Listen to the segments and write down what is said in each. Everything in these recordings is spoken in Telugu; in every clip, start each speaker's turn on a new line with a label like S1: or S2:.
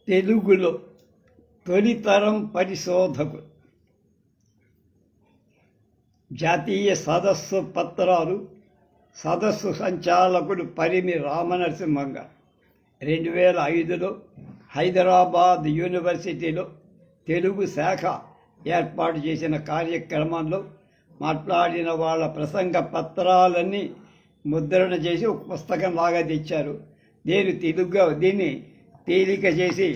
S1: తెలుగులో తొలితరం పరిశోధకులు. జాతీయ సదస్సు పత్రాలు. సదస్సు సంచాలకుడు పరిమి రామనరసింహంగ 2005లో హైదరాబాద్ యూనివర్సిటీలో తెలుగు శాఖ ఏర్పాటు చేసిన కార్యక్రమంలో మాట్లాడిన వాళ్ళ ప్రసంగ పత్రాలన్నీ ముద్రణ చేసి ఒక పుస్తకం లాగా తెచ్చారు. దీన్ని తేలిక చేసి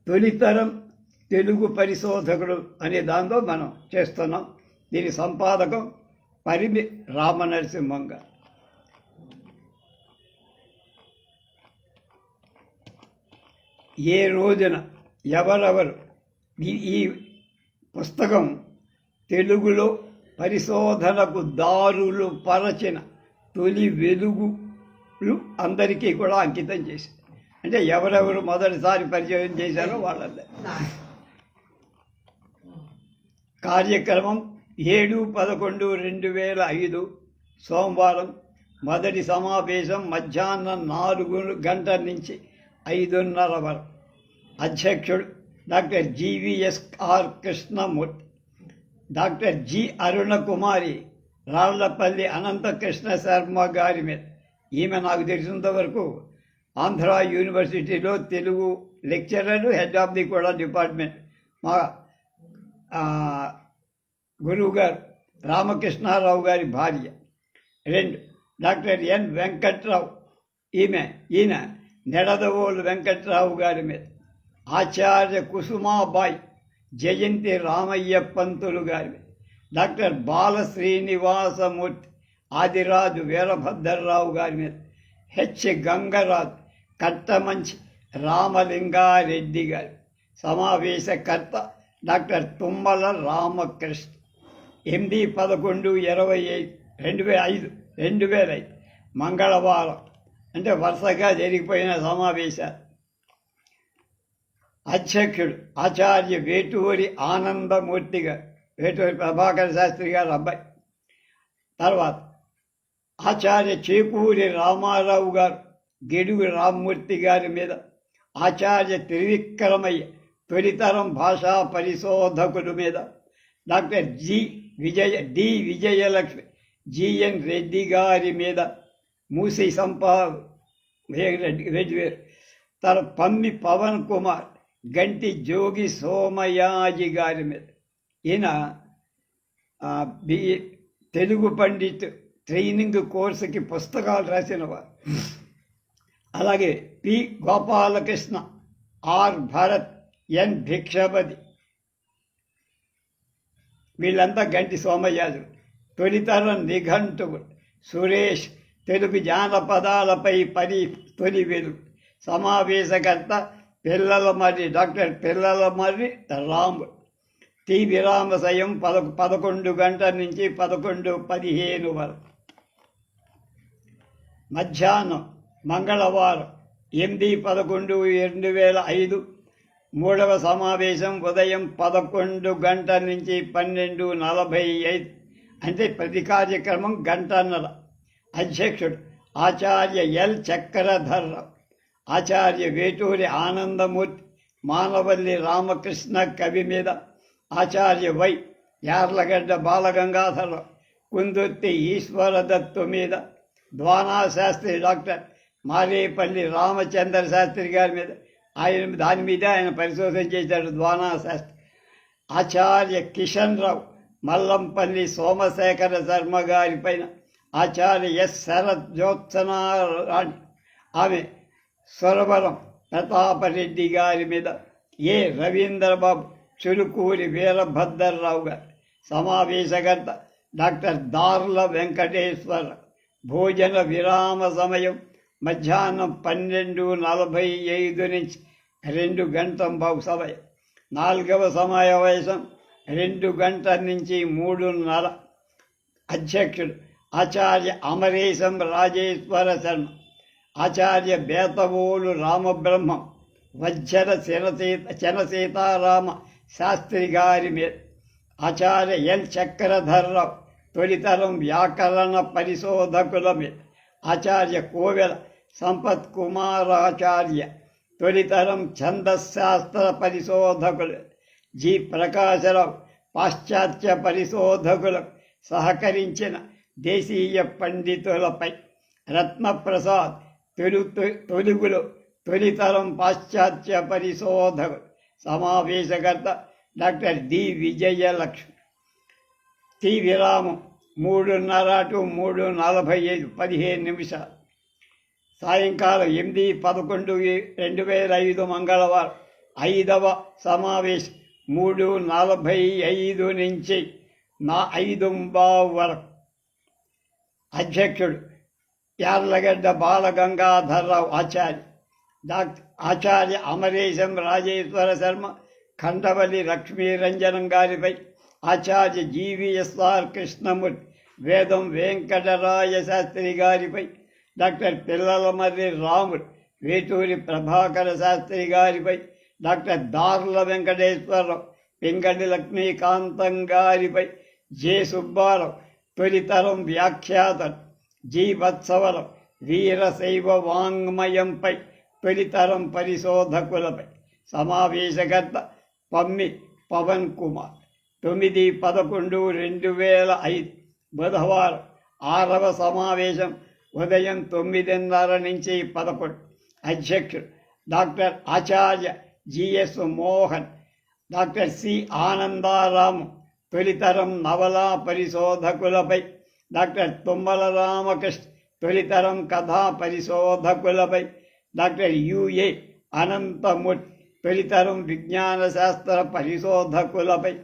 S1: తొలితరం తెలుగు పరిశోధకుడు అనే దాంతో మనం చేస్తున్నాం. దీని సంపాదకం పరిమి రామనరసింహంగ. ఏ రోజున ఎవరెవరు ఈ పుస్తకం తెలుగులో పరిశోధనకు దారులు పరచిన తొలి వెలుగులు అందరికీ కూడా అంకితం చేసి, అంటే ఎవరెవరు మొదటిసారి పరిచయం చేశారో వాళ్ళందరూ. కార్యక్రమం 7/11/2005 సోమవారం. మొదటి సమావేశం మధ్యాహ్నం 4 గంటల నుంచి 5:30 వరకు. అధ్యక్షుడు doctor GVSR Krishnamurthy, doctor G Arunakumari Rallapalli Anantakrishna Sharma గారి మీద. ఈమె నాకు తెలిసినంత వరకు ఆంధ్ర యూనివర్సిటీలో Telugu lecturer, head of the కూడా డిపార్ట్మెంట్. మా గురువు గారు రామకృష్ణారావు గారి భార్య. 2 డాక్టర్ N వెంకట్రావు, ఈయన నెడదవోలు వెంకట్రావు గారి మీద. ఆచార్య కుసుమాబాయి జయంతి రామయ్య పంతులు గారి మీద. డాక్టర్ బాల శ్రీనివాసమూర్తి ఆదిరాజు వీరభద్రరావు గారి మీద. హెచ్ గంగరాజు కట్టమంచి రామలింగారెడ్డి గారి. సమావేశకర్త డాక్టర్ తుమ్మల రామకృష్ణ. 8/11/2005 మంగళవారం, అంటే వరుసగా జరిగిపోయిన సమావేశాలు. అధ్యక్షుడు ఆచార్య వేటూరి ఆనందమూర్తి గారు, వేటూరి ప్రభాకర శాస్త్రి గారు అబ్బాయి. తర్వాత ఆచార్య చేకూరి రామారావు గారు గిడుగు రామ్మూర్తి గారి మీద. ఆచార్య త్రివిక్రమయ్య తొలితరం భాషా పరిశోధకుల మీద. Doctor D Vijayalakshmi GN Reddy గారి మీద. మూసి రెడ్డి గారు. పమ్మి పవన్ కుమార్ గంటి జోగి సోమయాజి గారి మీద. ఈయన తెలుగు పండిత్ ట్రైనింగ్ కోర్సుకి పుస్తకాలు రాసినవారు. అలాగే పి గోపాలకృష్ణ, ఆర్ భరత్, ఎన్ భిక్షపతి, వీళ్ళంతా గంటి సోమయాజులు. తొలితరం నిఘంటువులు సురేష్ తెలుగు జానపదాలపై తొలి వెలుగు. సమావేశకర్త డాక్టర్ పిల్లలమర్రి రాముడు. టి విరామసయం 11 గంటల నుంచి 11:15 వరకు. మధ్యాహ్నం మంగళవారం 8/11/2005 3వ సమావేశం ఉదయం 11 గంటల నుంచి 12:45, అంటే ప్రతి కార్యక్రమం 1.5 గంటల. అధ్యక్షుడు ఆచార్య ఎల్ చక్రధర్రావు. ఆచార్య వేటూరి ఆనందమూర్తి మానవల్లి రామకృష్ణ కవి మీద. ఆచార్య వై యార్లగడ్డ బాలగంగాధరరావు కుందుర్తి ఈశ్వరదత్తు మీద. ద్వానాశాస్త్రి డాక్టర్ మారేపల్లి రామచంద్ర శాస్త్రి గారి మీద. దాని మీద ఆయన పరిశోధన చేశాడు ద్వానాశాస్త్రి. ఆచార్య కిషన్ రావు మల్లంపల్లి సోమశేఖర శర్మ గారి పైన. ఆచార్య ఎస్ శరత్ జ్యోత్సనారాణి, ఆమె సొరవరం ప్రతాపరెడ్డి గారి మీద. ఏ రవీంద్రబాబు చురుకూరి వీరభద్రరావు గారు. సమావేశకర్త డాక్టర్ దార్ల వెంకటేశ్వర. భోజన విరామ సమయం మధ్యాహ్నం 12:45 నుంచి 2 గంటల సమయం. 4వ సమావేశం 2 గంటల నుంచి 3:30. అధ్యక్షుడు ఆచార్య అమరేశం రాజేశ్వర శర్మ, ఆచార్య బేతవోలు రామబ్రహ్మం, వజ్జర చనసీతారామ శాస్త్రి గారి మీద, ఆచార్య ఎల్ చక్రధర్రావు తొలితరం వ్యాకరణ పరిశోధకుల మీద, ఆచార్య కోవెల సంపత్ కుమారాచార్య తొలితరం ఛందశాస్త్ర పరిశోధకులు, జి ప్రకాశరావు పాశ్చాత్య పరిశోధకులకు సహకరించిన దేశీయ పండితులపై, రత్నప్రసాద్ తెలుగులో తొలితరం పాశ్చాత్య పరిశోధకులు. సమావేశకర్త డాక్టర్ డి విజయలక్ష్మి. టి విరామం 3:30 to 3:45 15 నిమిషాలు. సాయంకాలం 8/11/2005 మంగళవారం 5వ సమావేశం 3:45 నుంచి 5:15 వరకు. అధ్యక్షుడు యార్లగడ్డ బాలగంగాధర్రావు ఆచార్య, ఆచార్య అమరేశం రాజేశ్వర శర్మ, ఖండవల్లి లక్ష్మీరంజనం గారిపై, ఆచార్య జీవీఎస్ఆర్ కృష్ణమూర్తి, వేదం వెంకటరాయ శాస్త్రి గారిపై, డాక్టర్ పిల్లలమర్రి రాముడు, వేటూరి ప్రభాకర శాస్త్రి గారిపై, డాక్టర్ దార్ల వెంకటేశ్వరరావు, పింగళి లక్ష్మీకాంతం గారిపై, జె సుబ్బారావు తొలితరం వ్యాఖ్యాతలు, జి వత్సవరం వీరశైవ వాంగ్మయంపై తొలితరం పరిశోధకులపై. సమావేశకర్త పమ్మి పవన్ కుమార్. 9/11/2005 బుధవారం 6వ సమావేశం ఉదయం 9:30 నుంచి 11. అధ్యక్షుడు డాక్టర్ ఆచార్య జిఎస్ మోహన్, డాక్టర్ సి ఆనందారాము తొలితరం నవలా పరిశోధకులపై, డాక్టర్ తుమ్మల రామకృష్ణ తొలితరం కథా పరిశోధకులపై, డాక్టర్ యుఏ అనంతమూర్తి తొలితరం విజ్ఞాన శాస్త్ర పరిశోధకులపై,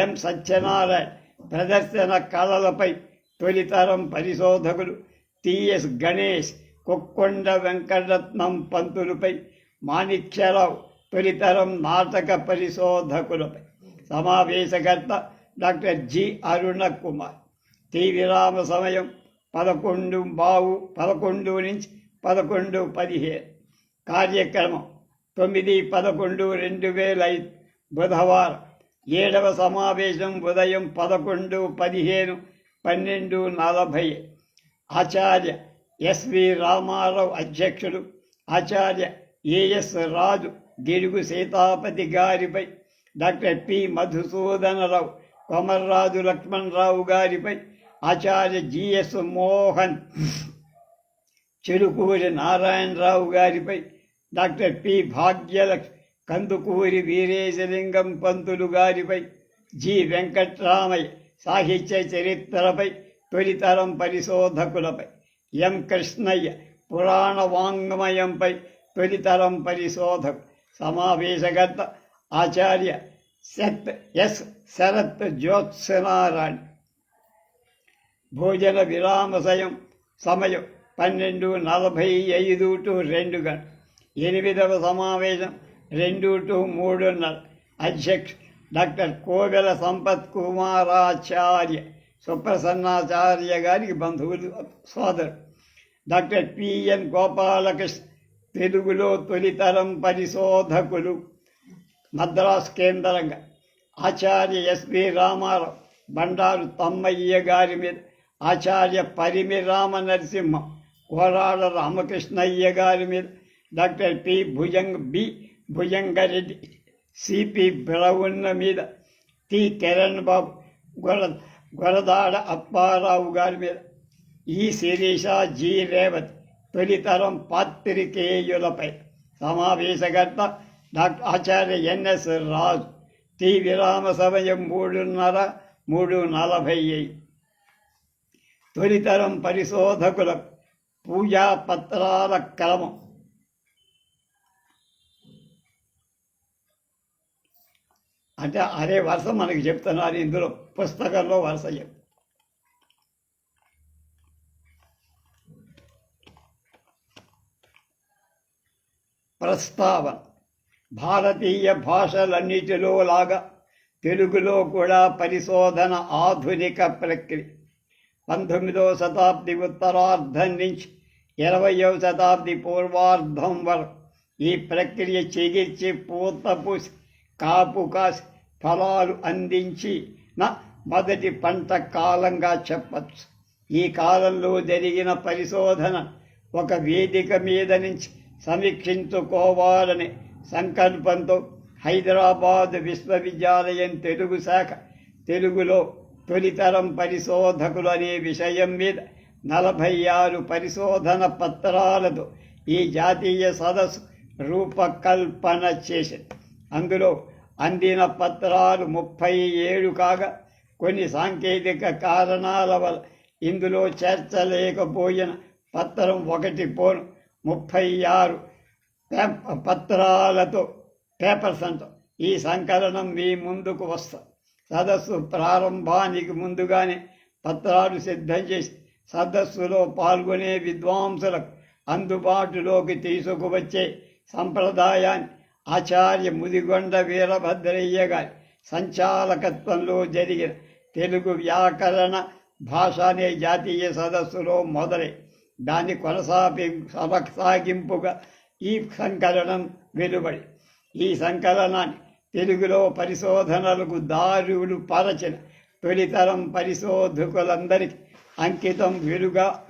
S1: ఎం సత్యనారాయణ ప్రదర్శన కళలపై తొలితరం పరిశోధకులు, టిఎస్ గణేష్ కొక్కొండ వెంకటరత్నం పంతులపై, మాణిక్యరావు తొలితరం నాటక పరిశోధకులపై. సమావేశకర్త డాక్టర్ జి అరుణ కుమార్. టి విరామ సమయం 11:11 నుంచి 11:15. కార్యక్రమం 9/11/2005 బుధవారం 7వ సమావేశం ఉదయం 11:15 12:40. ఆచార్య ఎస్వి రామారావు అధ్యక్షుడు, ఆచార్య ఏఎస్ రాజు గిడుగు సీతాపతి గారిపై, డాక్టర్ పి మధుసూదనరావు కొమర్రాజు లక్ష్మణరావు గారిపై, ఆచార్య జిఎస్ మోహన్ చెరుకూరి నారాయణరావు గారిపై, డాక్టర్ పి భాగ్యలక్ష్మి కందుకూరి వీరేశలింగం పంతులు గారిపై, జి వెంకట్రామయ్య సాహిత్య చరిత్రపై తొలితరం పరిశోధకులపై, ఎం కృష్ణయ్య పురాణ వాంగ్మయంపై తొలితరం పరిశోధకు. సమావేశకర్త ఆచార్య ఎస్ శరత్ జ్యోత్సనారాయణ. భోజన విరామ సమయం 12:45 to 2 గంటలు. 8వ సమావేశం 2 to 3:30. అధ్యక్షుడు డాక్టర్ కోవెల సంపత్ కుమారాచార్య, సుప్రసన్నాచార్య గారికి బంధువులు సోదరు, డాక్టర్ పిఎన్ గోపాలకృష్ణ తెలుగులో తొలితరం పరిశోధకులు, మద్రాసు కేంద్రంగా, ఆచార్య ఎస్వి రామారావు బండారు తమ్మయ్య గారి మీద, ఆచార్య పరిమి రామ నరసింహం కోరాడ రామకృష్ణయ్య గారి మీద, డాక్టర్ బి భుజంగరెడ్డి సిపి బ్రౌన్న మీద, టి కిరణ్ బాబు గొరదాడ అప్పారావు గారి మీద, ఈ శిరీష జి రేవతి తొలితరం పాత్రికేయులపై. సమావేశకర్త డాక్టర్ ఆచార్య ఎన్ఎస్ రాజు. టి విరామ సమయం 3:30 3:45. తొలితరం పరిశోధకులకు పూజా పత్రాల క్రమం. అంటే అదే వరుస మనకి చెప్తున్నారు, ఇందులో పుస్తకంలో వరుస చెప్తారు. ప్రస్తావన. భారతీయ భాషలన్నిటిలో లాగా తెలుగులో కూడా పరిశోధన ఆధునిక ప్రక్రియ. 19వ శతాబ్ది ఉత్తరార్ధం నుంచి 20వ శతాబ్ది పూర్వార్ధం వరకు ఈ ప్రక్రియ చిగిర్చి పూత పూసి కాపు కాసి ఫలాలు అందించిన మొదటి పంట కాలంగా చెప్పచ్చు. ఈ కాలంలో జరిగిన పరిశోధన ఒక వేదిక మీద నుంచి సమీక్షించుకోవాలనే సంకల్పంతో హైదరాబాద్ విశ్వవిద్యాలయం తెలుగు శాఖ తెలుగులో తొలితరం పరిశోధకులు అనే విషయం మీద 46 పరిశోధన పత్రాలతో ఈ జాతీయ సదస్సు రూపకల్పన చేసింది. అందులో అందిన పత్రాలు 37 కాగా కొన్ని సాంకేతిక కారణాల వల్ల ఇందులో చేర్చలేకపోయిన పత్రం 36 పత్రాలతో పేపర్స్ అంటాం. ఈ సంకలనం మీ ముందుకు వస్తాం. సదస్సు ప్రారంభానికి ముందుగానే పత్రాలు సిద్ధం చేసి సదస్సులో పాల్గొనే విద్వాంసులకు అందుబాటులోకి తీసుకువచ్చే సంప్రదాయాన్ని ఆచార్య ముదిగొండ వీరభద్రయ్య గారి సంచాలకత్వంలో జరిగిన తెలుగు వ్యాకరణ భాష అనే జాతీయ సదస్సులో మొదలై దాని కొనసాగింపుగా ఈ సంకలనం వెలువడి ఈ సంకలనాన్ని తెలుగులో పరిశోధనలకు దారులు పరచిన తొలితరం పరిశోధకులందరికీ అంకితం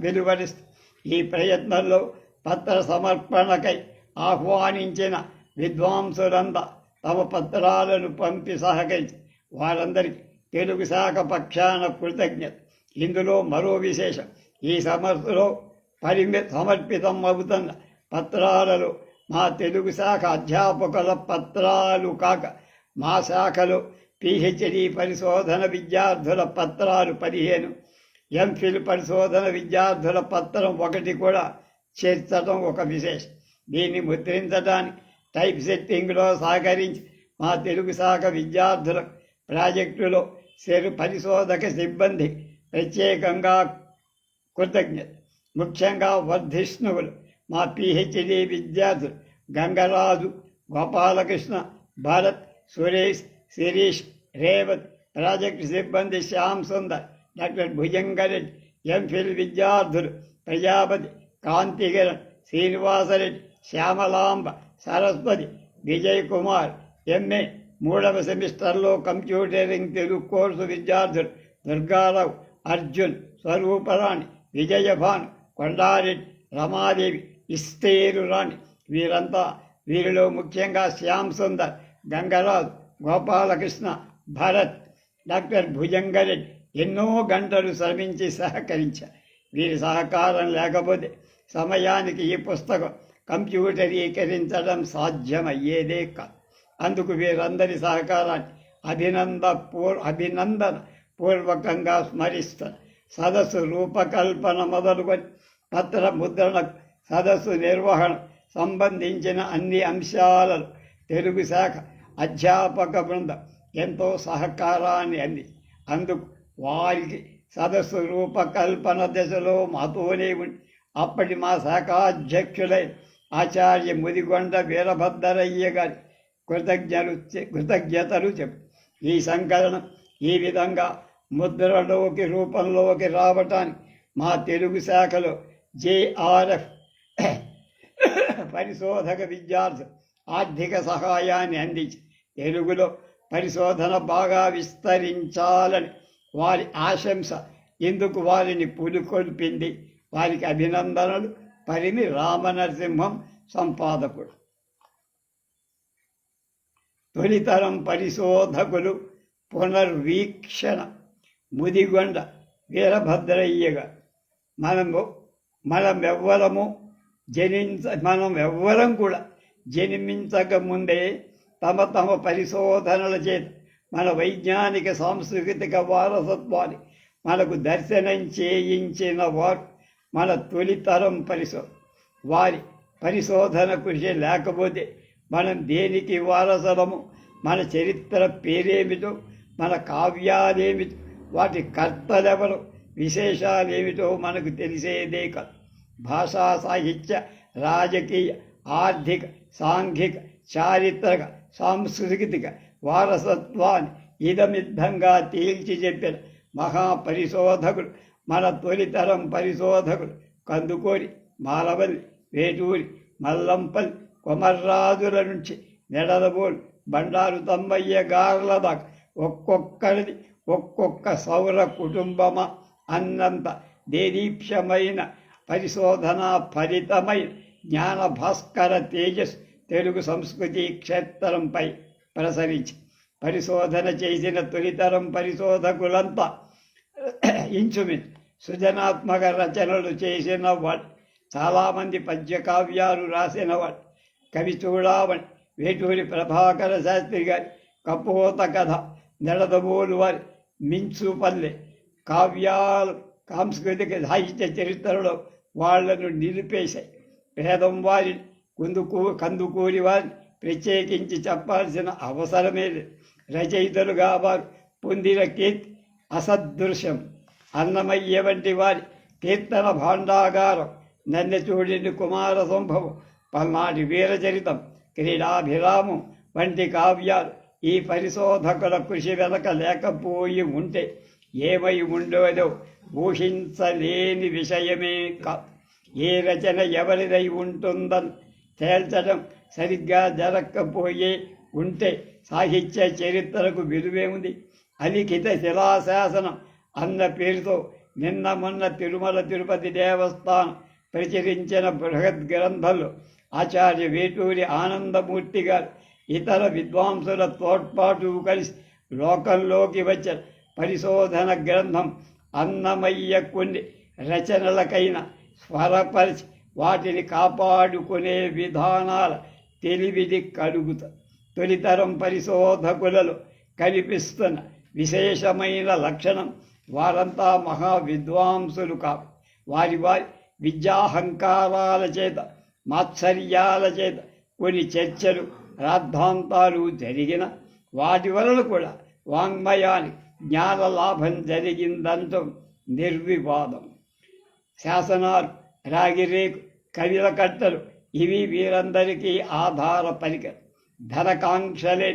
S1: వెలువడిస్తుంది. ఈ ప్రయత్నంలో పత్ర సమర్పణకై ఆహ్వానించిన విద్వాంసులంతా తమ పత్రాలను పంపి సహకరించి వారందరికీ తెలుగు శాఖ పక్షాన కృతజ్ఞత. ఇందులో మరో విశేషం, ఈ సమస్యలో సమర్పితం అవుతున్న పత్రాలలో మా తెలుగు శాఖ అధ్యాపకుల పత్రాలు కాక మా శాఖలో పిహెచ్డి పరిశోధన విద్యార్థుల పత్రాలు 15, ఎంఫిల్ పరిశోధన విద్యార్థుల పత్రం 1 కూడా చేర్చడం ఒక విశేషం. దీన్ని ముద్రించడానికి టైప్ సెట్టింగ్లో సహకరించి మా తెలుగు శాఖ విద్యార్థుల ప్రాజెక్టులో పరిశోధక సిబ్బంది ప్రత్యేకంగా కృతజ్ఞత. ముఖ్యంగా వర్ధిష్ణువులు మా పిహెచ్డి విద్యార్థులు గంగరాజు, గోపాలకృష్ణ, భరత్, సురేష్, శిరీష్, రేవత్, ప్రాజెక్టు సిబ్బంది శ్యామ్ సుందర్, డాక్టర్ భుజంగరెడ్డి, ఎంఫిల్ విద్యార్థులు ప్రజాపతి, కాంతికిరణ్, శ్రీనివాసరెడ్డి, శ్యామలాంబ, సరస్వతి, విజయ్ కుమార్, ఎంఏ 3వ సెమిస్టర్లో కంప్యూటరింగ్ తెలుగు కోర్సు విద్యార్థులు దుర్గారావు, అర్జున్, స్వరూపరాణి, విజయభాను, కొండారెడ్డి, రమాదేవి, ఇస్తేరురాణి వీరిలో ముఖ్యంగా శ్యామ్ సుందర్, గంగరాజు, గోపాలకృష్ణ, భరత్, డాక్టర్ భుజంగరెడ్డి ఎన్నో గంటలు శ్రమించి సహకరించారు. వీరి సహకారం లేకపోతే సమయానికి ఈ పుస్తకం కంప్యూటరీకరించడం సాధ్యమయ్యేదే కాదు. అందుకు వీరందరి సహకారాన్ని అభినందన పూర్వకంగా స్మరిస్తారు. సదస్సు రూపకల్పన మొదలుకొని పత్ర ముద్రణ, సదస్సు నిర్వహణ సంబంధించిన అన్ని అంశాలలో తెలుగు శాఖ అధ్యాపక బృందం ఎంతో సహకారాన్ని అందుకు వారికి సదస్సు రూపకల్పన దశలో మాతోనే ఉండి అప్పటి మా శాఖాధ్యక్షులైన ఆచార్య ముదిగొండ వీరభద్రయ్య గారి కృతజ్ఞతలు చెప్పు. ఈ సంకలనం ఈ విధంగా రూపంలోకి రావటానికి మా తెలుగు శాఖలో జేఆర్ఎఫ్ పరిశోధక విద్యార్థులు ఆర్థిక సహాయాన్ని అందించి తెలుగులో పరిశోధన బాగా విస్తరించాలని వారి ఆశంస ఇందుకు వారిని పులికొల్పింది. వారికి అభినందనలు. పరిమి రామనరసింహం, సంపాదకుడు. తొలితరం పరిశోధకులు పునర్వీక్షణ ముదిగొండ వీరభద్రయ్యగా. మనమెవ్వరం కూడా జన్మించక ముందే తమ పరిశోధనల చేత మన వైజ్ఞానిక సాంస్కృతిక వారసత్వాన్ని మనకు దర్శనం చేయించిన వారు మన తొలితరం వారి పరిశోధన కృషి లేకపోతే మనం దేనికి వారసలము? మన చరిత్ర పేరేమిటో, మన కావ్యాలేమిటో, వాటి కర్తలెవరు, విశేషాలేమిటో మనకు తెలిసేదే కాదు. భాషా సాహిత్య, రాజకీయ, ఆర్థిక, సాంఘిక, చారిత్రక, సాంస్కృతిక వారసత్వాన్ని ఇదమిద్దంగా తేల్చి చెప్పిన మహాపరిశోధకుడు మన తొలితరం పరిశోధకులు కందుకూరి, మాలవల్లి, వేటూరి, మల్లంపల్లి, కొమర్రాజుల నుంచి నెడదబోలు, బండారు తమ్మయ్య గార్ల దాకా ఒక్కొక్కరిది ఒక్కొక్క సౌర కుటుంబమా అన్నంత దేదీప్యమైన పరిశోధన ఫలితమైన జ్ఞాన భాస్కర తేజస్ తెలుగు సంస్కృతి క్షేత్రంపై ప్రసరించి పరిశోధన చేసిన తొలితరం పరిశోధకులంతా ఇంచుమించు సృజనాత్మక రచనలు చేసిన వాళ్ళు, చాలామంది పద్యకావ్యాలు రాసిన వాళ్ళు. కవి చూడామణి, వేటూరి ప్రభాకర శాస్త్రి గారి కపోత కథ, నెడదబోలు వారి మించుపల్లె కావ్యాలు సాంస్కృతిక సాహిత్య చరిత్రలో వాళ్లను నిలిపేశాయి. వేదం వారిని, కందుకూరి వారిని ప్రత్యేకించి చెప్పాల్సిన అవసరమే లేదు. రచయితలుగా వారు పొందిన కీర్తి అసదృశ్యం. అన్నమయ్య వంటి వారి కీర్తన భాండాగారం, నన్నెచూడిని కుమార సంభవం, పల్నాటి వీరచరితం, క్రీడాభిరామం వంటి కావ్యాలు ఈ పరిశోధకుల కృషి వెనక లేకపోయి ఉంటే ఏమై ఉండేదో ఊహించలేని విషయమే కాదు. ఏ రచన ఎవరిదై ఉంటుందని తేల్చడం సరిగ్గా జరగకపోయే ఉంటే సాహిత్య చరిత్రకు విలువేముంది? అలిఖిత శిలాశాసనం అన్న పేరుతో నిన్న మొన్న తిరుమల తిరుపతి దేవస్థానం ప్రచురించిన బృహత్ గ్రంథంలో ఆచార్య వేటూరి ఆనందమూర్తి గారు ఇతర విద్వాంసుల తోడ్పాటు కలిసి లోకంలోకి వచ్చిన పరిశోధన గ్రంథం అన్నమయ్య కొన్ని రచనలకైన స్వరపరిచి వాటిని కాపాడుకునే విధానాల తెలివిది కలుగుతుంది. తొలితరం పరిశోధకులలో కనిపిస్తున్న విశేషమైన లక్షణం, వారంతా మహా విద్వాంసులు కాదు. వారి విద్యాహంకారాల చేత, మాత్సర్యాల చేత కొన్ని చర్చలు, రాద్ధాంతాలు జరిగిన వాటి వలన కూడా వాంగ్మయానికి జ్ఞాన లాభం జరిగిందంటూ నిర్వివాదం. శాసనాలు, రాగిరేకు, కవిల కట్టలు ఇవి వీరందరికీ ఆధార పరికరం. ధనకాంక్షలే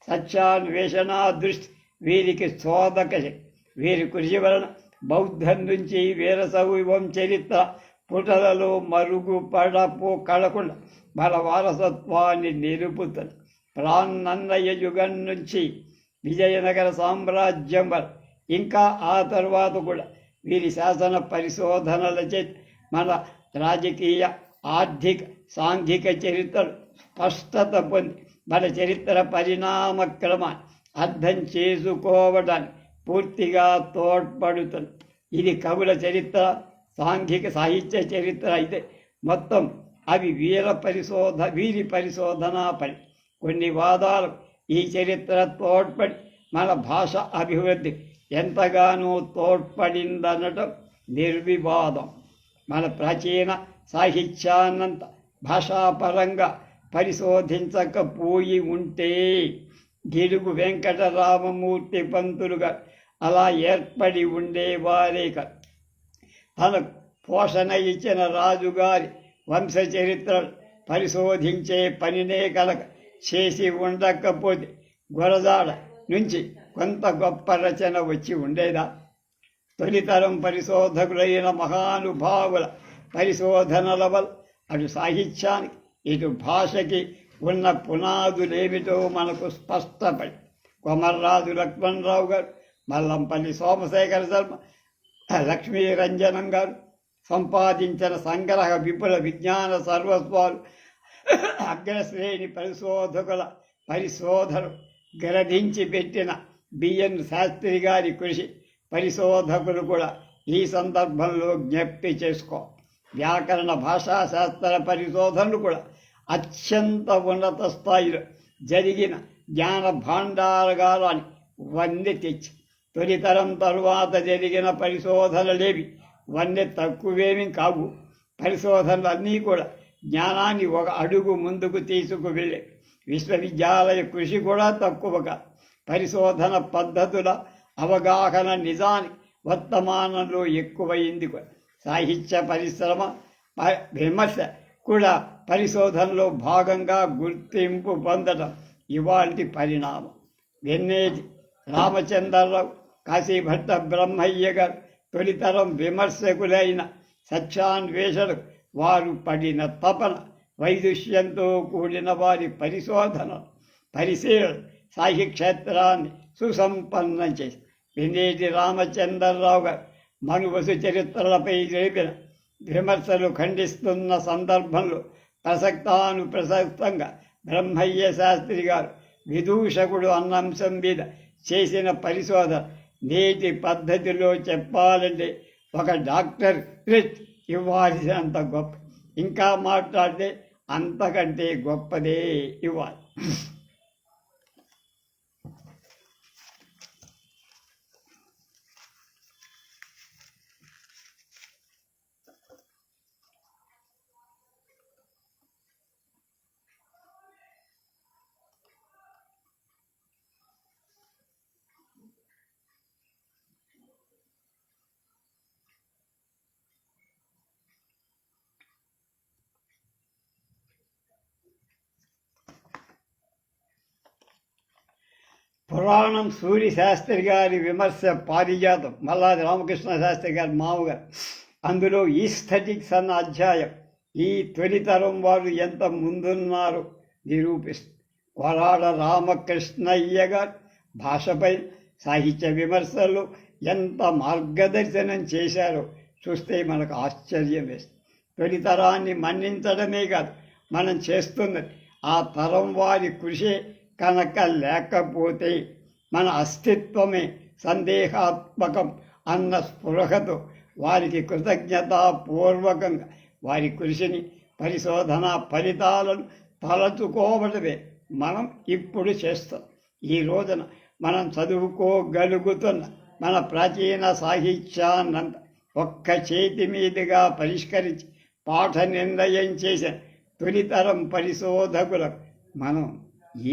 S1: సత్యాన్వేషణ దృష్టి వీరికి శోధక శక్తి. వీరి కృషి వలన బౌద్ధం నుంచి వీరశైవం చరిత్ర పుటలలో కడకుండా మన వారసత్వాన్ని నిలుపుతుంది. ప్రాణన్నయ్య యుగం నుంచి విజయనగర సామ్రాజ్యం వరకు, ఇంకా ఆ తర్వాత కూడా వీరి శాసన పరిశోధనల చేత మన రాజకీయ, ఆర్థిక, సాంఘిక చరిత్రలు స్పష్టత పొంది మన చరిత్ర పరిణామక్రమాన్ని అర్థం చేసుకోవడానికి పూర్తిగా తోడ్పడుతుంది. ఇది కవుల చరిత్ర, సాంఘిక సాహిత్య చరిత్ర అయితే మొత్తం అవి వీరి పరిశోధనా పని. కొన్ని వాదాలు ఈ చరిత్ర తోడ్పడి మన భాష అభివృద్ధి ఎంతగానో తోడ్పడిందనటం నిర్వివాదం. మన ప్రాచీన సాహిత్యాన్నంత భాషాపరంగా పరిశోధించకపోయి ఉంటే గిడుగు వెంకటరామమూర్తి పంతులుగా అలా ఏర్పడి ఉండేవారే కాదు. తనకు పోషణ ఇచ్చిన రాజుగారి వంశ చరిత్రలు పరిశోధించే పనినే కనుక చేసి ఉండకపోతే గురజాడ నుంచి కొంత గొప్ప రచన వచ్చి ఉండేదా? తొలితరం పరిశోధకులైన మహానుభావుల పరిశోధనల వల్ల అటు సాహిత్యానికి, ఇటు భాషకి ఉన్న పునాదులేమిటో మనకు స్పష్టపడి కొమర్రాజు లక్ష్మణరావు గారు, మల్లంపల్లి సోమశేఖర శర్మ, లక్ష్మీరంజనం గారు సంపాదించిన సంగ్రహ విపుల విజ్ఞాన సర్వస్వాలు అగ్రశ్రేణి పరిశోధకుల పరిశోధన గ్రహించి పెట్టిన బిఎన్ శాస్త్రి గారి కృషి పరిశోధకులు కూడా ఈ సందర్భంలో జ్ఞప్తి చేసుకో. వ్యాకరణ భాషాశాస్త్ర పరిశోధనలు కూడా అత్యంత ఉన్నత స్థాయిలో జరిగిన జ్ఞాన భాండాగారాన్ని వన్నె తెచ్చి, తొలితరం తరువాత జరిగిన పరిశోధనలేవి వన్నె తక్కువేమీ కావు. పరిశోధనలు అన్నీ కూడా జ్ఞానాన్ని ఒక అడుగు ముందుకు తీసుకువెళ్ళే. విశ్వవిద్యాలయ కృషి కూడా తక్కువ కాదు. పరిశోధన పద్ధతుల అవగాహన నిజానికి వర్తమానంలో ఎక్కువైంది. సాహిత్య పరిశ్రమ విమర్శ కూడా పరిశోధనలో భాగంగా గుర్తింపు పొందడం ఇవాల్టి పరిణామం. వెన్నేటి రామచంద్రరావు, కాశీభట్ట బ్రహ్మయ్య గారు, తొలితరం విమర్శకులైన సత్యాన్వేషలు వారు పడిన తపన, వైదుష్యంతో కూడిన వారి పరిశోధన, పరిశీలన సాహి క్షేత్రాన్ని సుసంపన్నం చేసి వినేటి రామచంద్రరావు గారు మనువసు చరిత్రలపై జరిపిన విమర్శలు ఖండిస్తున్న సందర్భంలో ప్రసక్తంగా బ్రహ్మయ్య శాస్త్రి గారు విదూషకుడు అన్న అంశం మీద చేసిన పరిశోధన నేటి పద్ధతిలో చెప్పాలంటే ఒక డాక్టరేట్ ఇవ్వాల్సినంత గొప్ప, ఇంకా మాట్లాడితే అంతకంటే గొప్పదే ఇవ్వాలి. పురాణం సూర్య శాస్త్రి గారి విమర్శ పారిజాతం, మల్లాది రామకృష్ణ శాస్త్రి గారి మామగారు. అందులో ఈస్థెటిక్స్ అన్న అధ్యాయం ఈ తొలితరం వారు ఎంత ముందున్నారో నిరూపిస్తుంది. వరాడ రామకృష్ణయ్య గారు భాషపై సాహిత్య విమర్శల్లో ఎంత మార్గదర్శనం చేశారో చూస్తే మనకు ఆశ్చర్యం వేస్తుంది. తొలితరాన్ని మన్నించడమే కాదు, మనం చేస్తున్నది ఆ తరం వారి కృషే కనుక లేకపోతే మన అస్తిత్వమే సందేహాత్మకం అన్న స్పృహతో వారికి కృతజ్ఞతాపూర్వకంగా వారి కృషిని, పరిశోధన ఫలితాలను తలచుకోవడమే మనం ఇప్పుడు చేస్తాం. ఈ రోజున మనం చదువుకోగలుగుతున్న మన ప్రాచీన సాహిత్యాన్నంత ఒక్క చేతి మీదుగా పరిష్కరించి పాఠ నిర్ణయం చేసిన తొలితరం పరిశోధకులకు మనం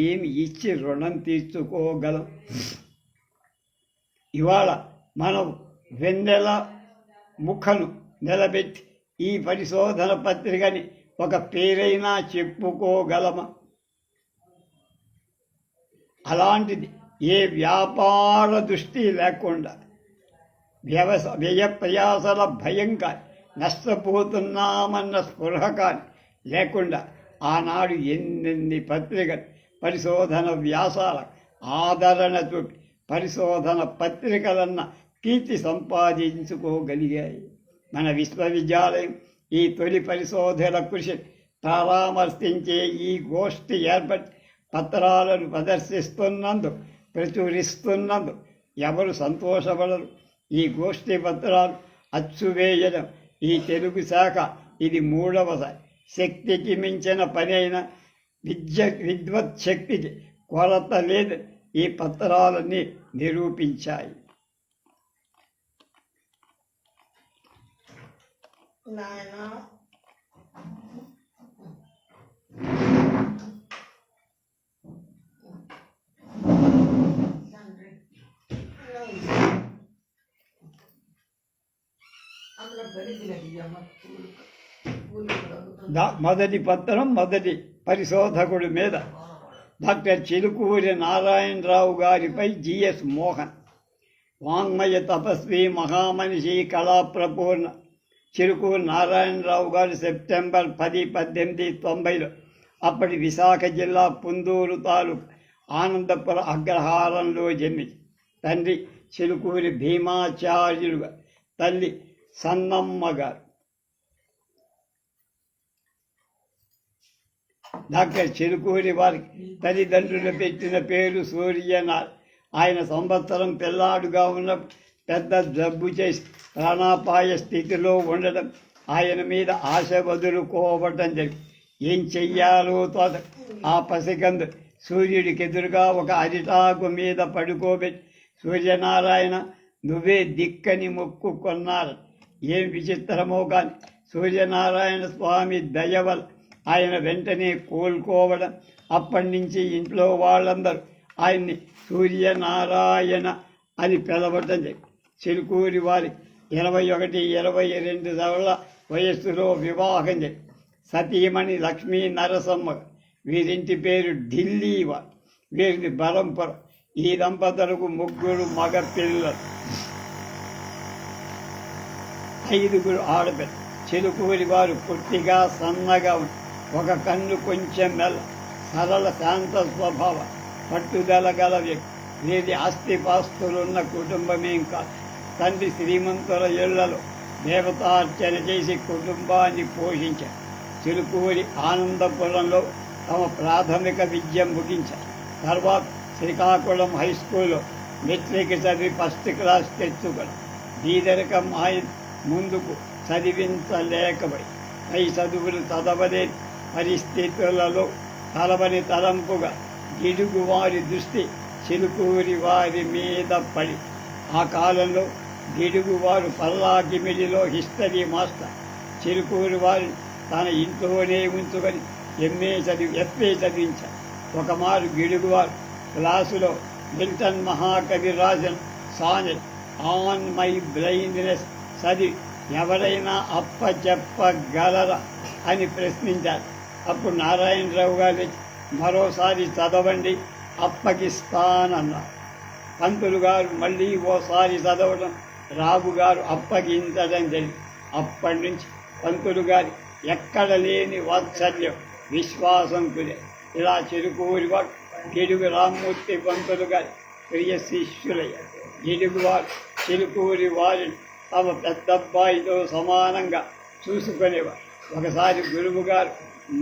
S1: ఏమి ఇచ్చి రుణం తీర్చుకోగలం? ఇవాళ మనం వెన్నెల ముఖను నిలబెట్టి ఈ పరిశోధన పత్రికని ఒక పేరైనా చెప్పుకోగలమా? అలాంటిది ఏ వ్యాపార దృష్టి లేకుండా వ్యయ ప్రయాసల భయం కానీ, నష్టపోతున్నామన్న స్పృహ కానీ లేకుండా ఆనాడు ఎన్నెన్ని పత్రికలు, పరిశోధన వ్యాసాల ఆదరణతో పరిశోధన పత్రికలన్న కీర్తి సంపాదించుకోగలిగాయి. మన విశ్వవిద్యాలయం ఈ తొలి పరిశోధన కృషి పరామర్శించే ఈ గోష్ఠి ఏర్పడి పత్రాలను ప్రదర్శిస్తున్నందు, ప్రచురిస్తున్నందు ఎవరు సంతోషపడరు? ఈ గోష్ఠి పత్రాలు అచ్చువేయడం ఈ తెలుగు శాఖ ఇది 3వసారి. శక్తికి మించిన పనైన విద్వత్ శక్తికి కొరత లేదు ఈ పత్రాలన్నీ నిరూపించాయి. మొదటి పత్రం మొదటి పరిశోధకుడి మీద డాక్టర్ చిలుకూరి నారాయణరావు గారిపై జిఎస్ మోహన్. వాంగ్మయ తపస్వి, మహామనిషి, కళాప్రపూర్ణ చిలుకూరి నారాయణరావు గారు సెప్టెంబర్ 10, 1890లో అప్పటి విశాఖ జిల్లా పుందూరు తాలూకు ఆనందపుర అగ్రహారంలో జన్మించి తండ్రి చిలుకూరి భీమాచార్యులుగా, తల్లి సన్నమ్మ గారు. డాక్టర్ చిలుకూరి వారికి తల్లిదండ్రులు పెట్టిన పేరు సూర్యనారాయణ. ఆయన సంవత్సరం పిల్లాడుగా ఉన్న పెద్ద జబ్బు చేసి ప్రాణాపాయ స్థితిలో ఉండడం, ఆయన మీద ఆశ వదులుకోవటం జరిగింది. ఏం చెయ్యాలో తోట ఆ పసికందు సూర్యుడికి ఎదురుగా ఒక అరిటాకు మీద పడుకోబెట్టి, సూర్యనారాయణ నువ్వే దిక్కని మొక్కుకొన్నారు. ఏం విచిత్రమో కానీ సూర్యనారాయణ స్వామి దయవల్ ఆయన వెంటనే కోలుకోవడం, అప్పటి నుంచి ఇంట్లో వాళ్ళందరూ ఆయన్ని సూర్యనారాయణ అని పిలవటం జరిగింది. చిలుకూరి వారి 21, 22 సంవత్సరాల వయస్సులో వివాహం జరిగింది. సతీమణి లక్ష్మీ నరసమ్మ, వీరింటి పేరు ఢిల్లీ వారు, వీరిని బలంపురం. ఈ దంపతులకు 3 మగ పిల్లలు. 5 ఆడపిల్ల. చిలుకూరి వారు పొట్టిగా సన్నగా ఉంది. ఒక కన్ను కొంచెం మెల్ల, సరళ శాంత స్వభావ, పట్టుదల గల వ్యక్తి. వీరి ఆస్తిపాస్తులున్న కుటుంబమేం కాదు. తండ్రి శ్రీమంతుల ఇళ్లలో దేవతార్చన చేసి కుటుంబాన్ని పోషించారు. చిలుకూరి ఆనందపురంలో తమ ప్రాథమిక విద్య ముగించారు. తర్వాత శ్రీకాకుళం హై స్కూల్లో మెట్రిక్ చదివి ఫస్ట్ క్లాస్ తెచ్చుకొని బీదరికం ఆయన ముందుకు చదివించలేకపోయి పై చదువులు చదవలే పరిస్థితులలో తలవని తలంపుగా గిడుగువారి దృష్టి చిలుకూరి వారి మీద పడి ఆ కాలంలో గిడుగువారు పల్లాకిమిడిలో హిస్టరీ మాస్టర్. చిలుకూరి వారిని తన ఇంట్లోనే ఉంచుకొని ఎఫ్ఏ చదివించారు. ఒకమారు గిడుగువారు క్లాసులో మిల్టన్ మహాకవి రాసిన సానెట్ ఆన్ మై బ్లైండ్నెస్ చదివి ఎవరైనా అప్పచెప్పగలరా అని ప్రశ్నించారు. అప్పుడు నారాయణరావు గారు మరోసారి చదవండి, అప్పగిస్తానన్నారు. పంతులు గారు మళ్ళీ ఓసారి చదవడం రావు గారు అప్పగించడం జరిగింది. అప్పటి నుంచి పంతులు గారి ఎక్కడ లేని వాత్సల్యం, విశ్వాసం కుదే. ఇలా చిలుకూరి వారు గిడుగు రామ్మూర్తి పంతులు గారి ప్రియ శిష్యులయ్యారు. గిడుగువారు చిలుకూరి వారిని తమ పెద్దబ్బాయితో సమానంగా చూసుకునేవారు. ఒకసారి గురువు గారు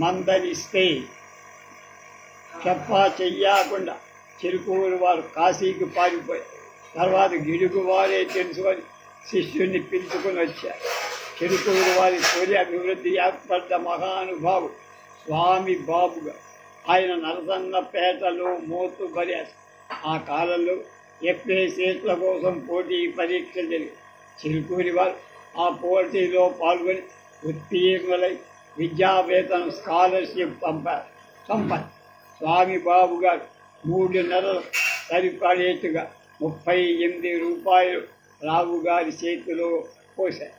S1: మందలిస్తే చెప్పా చెయ్యకుండా చిలుకూరి వారు కాశీకి పారిపోయారు. తర్వాత గిడుగు వారే తెలుసుకొని శిష్యుణ్ణి పిలుచుకుని వచ్చారు. చిలుకూరి వారి తొలి అభివృద్ధి ఏర్పడ్డ మహానుభావుడు స్వామి బాబుగా. ఆయన నరసన్నపేటలో మోతుబరి. ఆ కాలంలో ఎఫ్ఏ సీట్ల కోసం పోటీ పరీక్ష జరిగి చిలుకూరి వారు ఆ పోటీలో పాల్గొని ఉత్తీర్ణులై విద్యావేతనం స్కాలర్షిప్ పంపారు. స్వామి బాబు గారు 3 నెలలు సరిపడేట్టుగా 38 రూపాయలు రావు గారి చేతిలో పోశారు.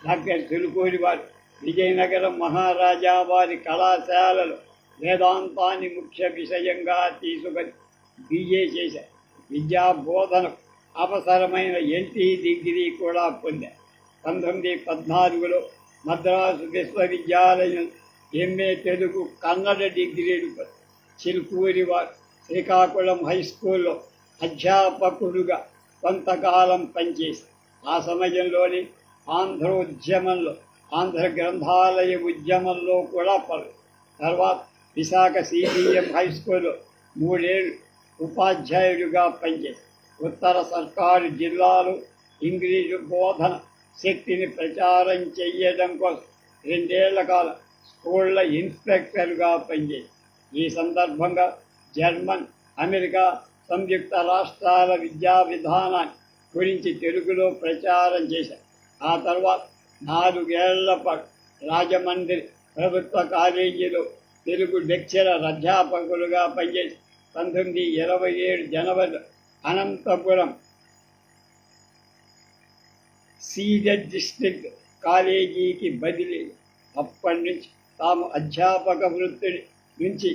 S1: డాక్టర్ చిలుకూరి వారు విజయనగరం మహారాజా వారి కళాశాలలో వేదాంతాన్ని ముఖ్య విషయంగా తీసుకొని బీఏ చేశారు. విద్యా బోధనకు అవసరమైన ఎల్టీ డిగ్రీ కూడా పొందారు. 1914లో మద్రాసు విశ్వవిద్యాలయం ఎంఏ తెలుగు కన్నడ డిగ్రీలు పొందారు. చిలుకూరి వారు శ్రీకాకుళం హై స్కూల్లో అధ్యాపకుడుగా కొంతకాలం పనిచేశారు. ఆ సమయంలోనే ఆంధ్రోద్యమంలో, ఆంధ్ర గ్రంథాలయ ఉద్యమంలో కూడా పాల్గొన్నారు. తర్వాత విశాఖ సిబిఎం హై స్కూల్లో 3 ఏళ్ళు ఉపాధ్యాయుడిగా పనిచేశారు. ఉత్తర సర్కారు జిల్లాలో ఇంగ్లీషు బోధన శక్తిని ప్రచారం చేయడం కోసం 2 ఏళ్ల కాలం స్కూళ్ల ఇన్స్పెక్టర్గా పనిచేశారు. ఈ సందర్భంగా జర్మన్, అమెరికా, సంయుక్త రాష్ట్రాల విద్యా విధానాన్ని గురించి తెలుగులో ప్రచారం చేశారు. ఆ తర్వాత 4 ఏళ్ల పాటు రాజమండ్రి ప్రభుత్వ కాలేజీలో తెలుగు లెక్చరర్ అధ్యాపకులుగా పనిచేసి 1927 జనవరిలో అనంతపురం సీడెడ్ డిస్ట్రిక్ట్ కాలేజీకి బదిలీ. అప్పటి నుంచి తాము అధ్యాపక వృత్తి నుంచి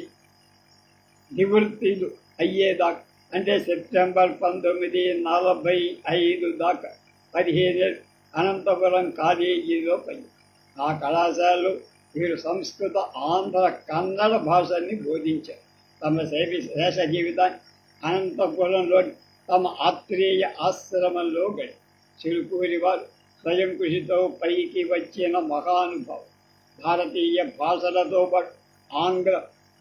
S1: నివృత్తులు అయ్యేదాకా, అంటే సెప్టెంబర్ 1945 దాకా 15 ఏళ్ళు అనంతపురం కాలేజీలో పని. ఆ కళాశాలలో వీరు సంస్కృత, ఆంధ్ర, కన్నడ భాషల్ని బోధించారు. తమ శేష జీవితాన్ని అనంతపురంలోని తమ ఆత్రేయ ఆశ్రమంలో గడి. చిలుకూరి వారు స్వయం కృషితో పైకి వచ్చిన మహానుభావం. భారతీయ భాషలతో పాటు ఆంగ్ల,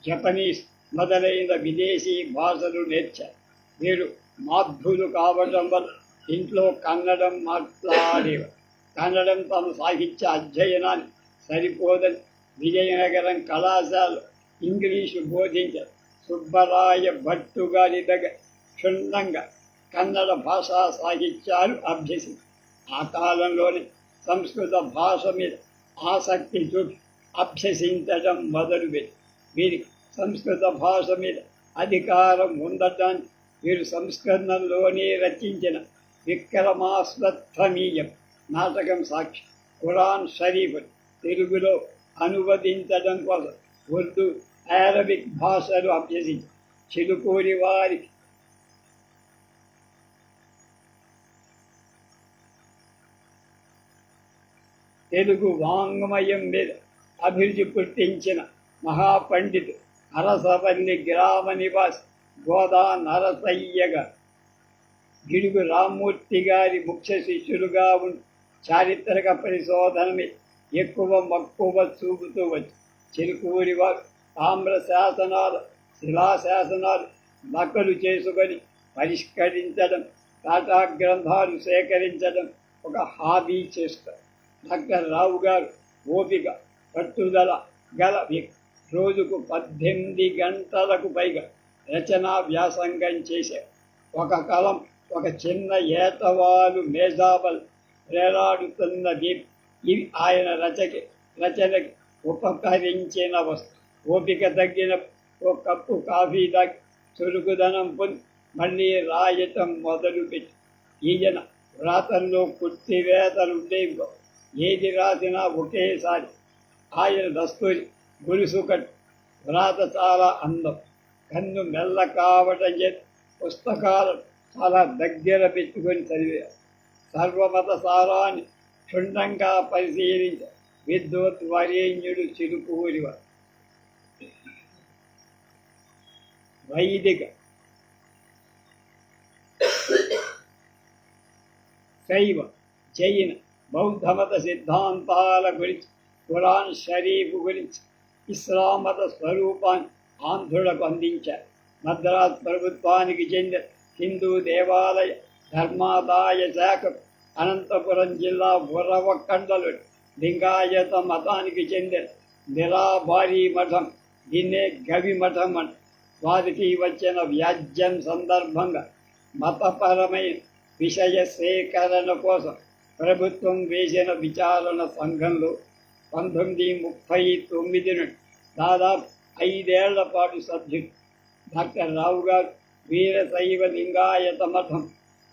S1: జపనీస్ మొదలైన విదేశీ భాషలు నేర్చారు. వీరు మాధ్యులు కావడం వల్ల ఇంట్లో కన్నడం మాట్లాడేవారు. కన్నడం తమ సాహిత్య అధ్యయనాన్ని సరిపోదని విజయనగరం కళాశాల ఇంగ్లీషు బోధించారు. సుబ్బరాయ భట్టు గారి దగ్గర క్షుణ్ణంగా కన్నడ భాషా సాహిత్యాలు అభ్యసించారు. ఆ కాలంలోనే సంస్కృత భాష మీద ఆసక్తి చూపి అభ్యసించడం మొదలుపెట్టి వీరికి సంస్కృత భాష మీద అధికారం ఉండటానికి వీరు సంస్కరణలోనే రచించిన విక్రమాశ్వత్థమీయం నాటకం సాక్షి. ఖురాన్ షరీఫ్ తెలుగులో అనువదించడం కోసం ఉర్దూ, అరబిక్ భాషలు అభ్యసించి చిలుకూరి వారికి తెలుగు వాంగ్మయం మీద అభిరుచి పుట్టించిన మహాపండితు అరసవల్లి గ్రామ నివాసి గోదా నరసయ్యగా గిడుగు రామ్మూర్తి గారి ముఖ్య శిష్యులుగా ఉండి చారిత్రక పరిశోధన మీద ఎక్కువ మక్కువ చూపుతూ వచ్చి చిలుకూరి వారు తామ్ర శాసనాలు శిలాశాసనాలు నకలు చేసుకొని పరిష్కరించడం, టాటా గ్రంథాలు సేకరించడం ఒక హాబీ చేస్తారు. డాక్టర్ రావు గారు ఓపిక పట్టుదల గల వ్యక్తి. రోజుకు 18 గంటలకు పైగా రచనా వ్యాసంగం చేశారు. ఒక కలం, ఒక చిన్న ఏతవాలు మేజాబల్ వేలాడుతున్న దీప్ ఇవి ఆయన రచనకి ఉపకరించిన వస్తు. ఓపిక తగ్గిన ఓ కప్పు కాఫీ తాగి చురుకుదనం పొంది మళ్ళీ రాయటం మొదలుపెట్టి ఈయన వ్రాతల్లో కుట్టివేతలుండేవి. ఏది రాసినా ఒకేసారి. ఆయన దస్తూరి గురుసు కట్టు. వ్రాత చాలా అందం. కన్ను మెల్ల కావటం చేత పుస్తకాలు చాలా దగ్గర పెట్టుకొని చదివారు. సర్వమత సారాన్ని క్షుణ్ణంగా పరిశీలించ విద్వత్ వరేణ్యుడు చిలుకూరివారు. వైదిక, శైవ, జైన, బౌద్ధమత సిద్ధాంతాల గురించి, ఖురాన్ షరీఫ్ గురించి, ఇస్లాం మత స్వరూపాన్ని ఆంధ్రులకు అందించారు. మద్రాస్ ప్రభుత్వానికి చెందిన హిందూ దేవాలయ ధర్మాదాయ శాఖ అనంతపురం జిల్లా బుర్రవకండలు లింగాయత మతానికి చెందిన నిరాభారీ మఠం, దీన్నే గవి మఠం అంట. వారికి వచ్చిన వ్యాజ్యం సందర్భంగా మతపరమైన విషయ సేకరణ కోసం ప్రభుత్వం వేసిన విచారణ సంఘంలో 1939 నుండి దాదాపు 5 ఏళ్ల పాటు సభ్యులు. డాక్టర్ రావు గారు వీరశైవ లింగాయత మఠం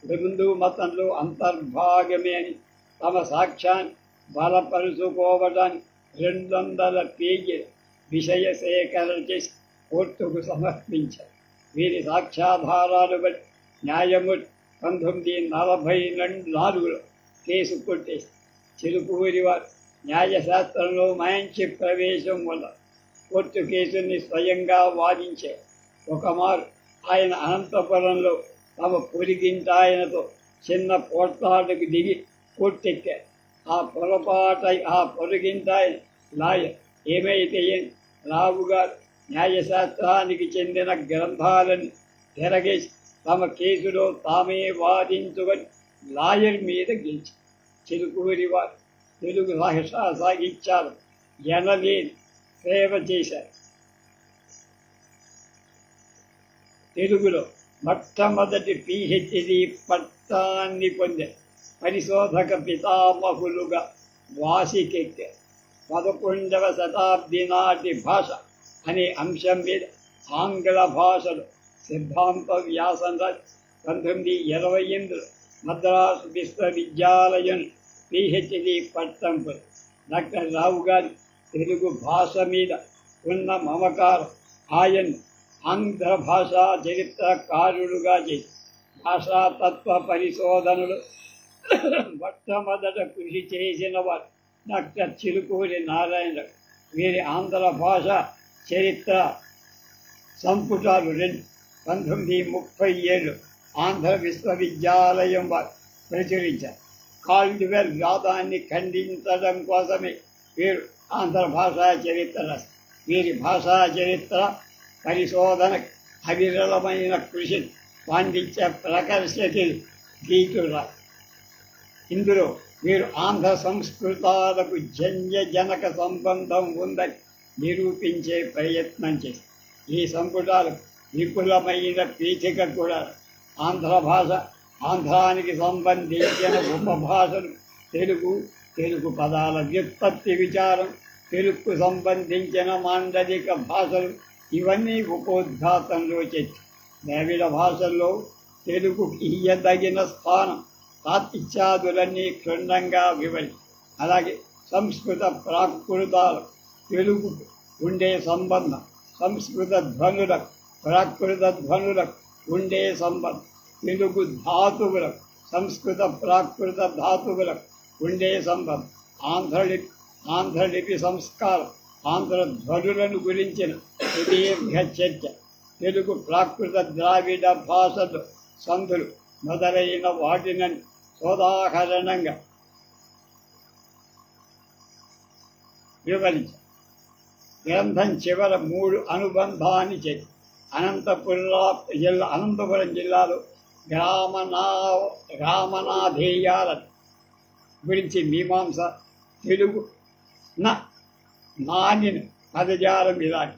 S1: హిందూ మతంలో అంతర్భాగమే అని తమ సాక్ష్యాన్ని బలపరుచుకోవడానికి 200 పేజీల విషయ సేకరణ చేసి కోర్టుకు సమర్పించారు. వీరి సాక్ష్యాధారాలు బట్టి న్యాయమూర్తి 1944లో కేసు కొట్టేసి చిలుకూరి వారు న్యాయశాస్త్రంలో మంచి ప్రవేశం వల్ల కోర్టు కేసుని స్వయంగా వాదించారు. ఒకమారు ఆయన అనంతపురంలో తమ పొరిగింటాయనతో చిన్న పోట్లాటకు దిగి కోర్టెక్కారు. ఆ పొరిగింటాయన లాయర్ ఏమైతే రావు గారు న్యాయశాస్త్రానికి చెందిన గ్రంథాలను తిరగేసి తమ కేసులో తామే వాదించుకొని లాయర్ మీద గెలిచి చిలుకూరి వారు తెలుగు భాషా సాహిత్యాలు ఎనలేని సేవ చేశారు. తెలుగులో మొట్టమొదటి PhD పట్టాన్ని పొందారు. పరిశోధక పితామహులుగా వాసికెక్కారు. 11వ శతాబ్ది నాటి భాష అనే అంశం మీద ఆంగ్ల భాషలో సిద్ధాంత వ్యాసం రాసి 1928లో మద్రాసు విశ్వవిద్యాలయం PhD పట్టం పొంది. డాక్టర్ రావు గారి తెలుగు భాష మీద ఉన్న మమకారం ఆయన ఆంధ్ర భాషా చరిత్రకారులుగా చేసి భాషాతత్వ పరిశోధనలు మొట్టమొదట కృషి చేసిన వారు డాక్టర్ చిలుకూరి నారాయణ. వీరి ఆంధ్ర భాష చరిత్ర సంపుటాలు 2 1937 ఆంధ్ర విశ్వవిద్యాలయం వారు ప్రచురించారు. కాల్డ్వెల్ వాదాన్ని ఖండించడం కోసమే వీరు ఆంధ్ర భాషా చరిత్ర రాశారు. వీరి భాషా చరిత్ర పరిశోధన అవిరళమైన కృషి పాండిత్య ప్రకర్షకి గీతురా. ఇందులో వీరు ఆంధ్ర సంస్కృతాలకు జన్యజనక సంబంధం ఉందని నిరూపించే ప్రయత్నం చేశారు. ఈ సంపుటాలు విపులమైన పీఠిక కూడా ఆంధ్ర భాష, ఆంధ్రానికి సంబంధించిన ఉపభాషలు, తెలుగు పదాల వ్యుత్పత్తి విచారం, తెలుగుకు సంబంధించిన మాండలిక భాషలు ఇవన్నీ ఉపోద్ఘాతంలో చర్చ. ద్రావిడ భాషల్లో తెలుగు ఇయ్యదగిన స్థానం తాత్విత్యాదులన్నీ క్షుణ్ణంగా వివరి. అలాగే సంస్కృత ప్రాకృతాలు తెలుగు ఉండే సంబంధం, సంస్కృత ధ్వనులకు ప్రాకృత ధ్వనులకు ఉండే సంబంధం, తెలుగు ధాతువులకు సంస్కృత ప్రాకృత ధాతువులకు ఉండే సంబంధం, ఆంధ్రలిపి ఆంధ్రలిపి సంస్కారం, ఆంధ్ర ధ్వనులను గురించిన సుదీర్ఘ చర్చ, తెలుగు ప్రాకృత ద్రావిడ భాషలు, సంధులు మొదలైన వాటిని సోదాహరణంగా వివరించారు. గ్రంథం చివర 3 అనుబంధాన్ని చేసి అనంతపురం జిల్లాలో గ్రామనాధేయాల గురించి మీమాంస, తెలుగు నానిన పదజాలం ఇలాంటి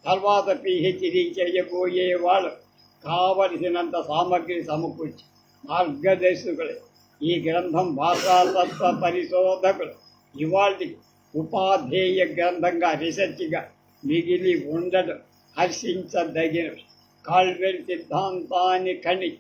S1: తర్వాత పిహెచ్డి చేయబోయే వాళ్ళు కావలసినంత సామగ్రి సమకూర్చి మార్గదర్శకులే. ఈ గ్రంథం భాషాతత్వ పరిశోధకులు ఇవాళకి ఉపాధేయ గ్రంథంగా రీసెర్చ్గా మిగిలి ఉండడం హర్షించదగినవి. కాల్వెల్ సిద్ధాంతాన్ని ఖండి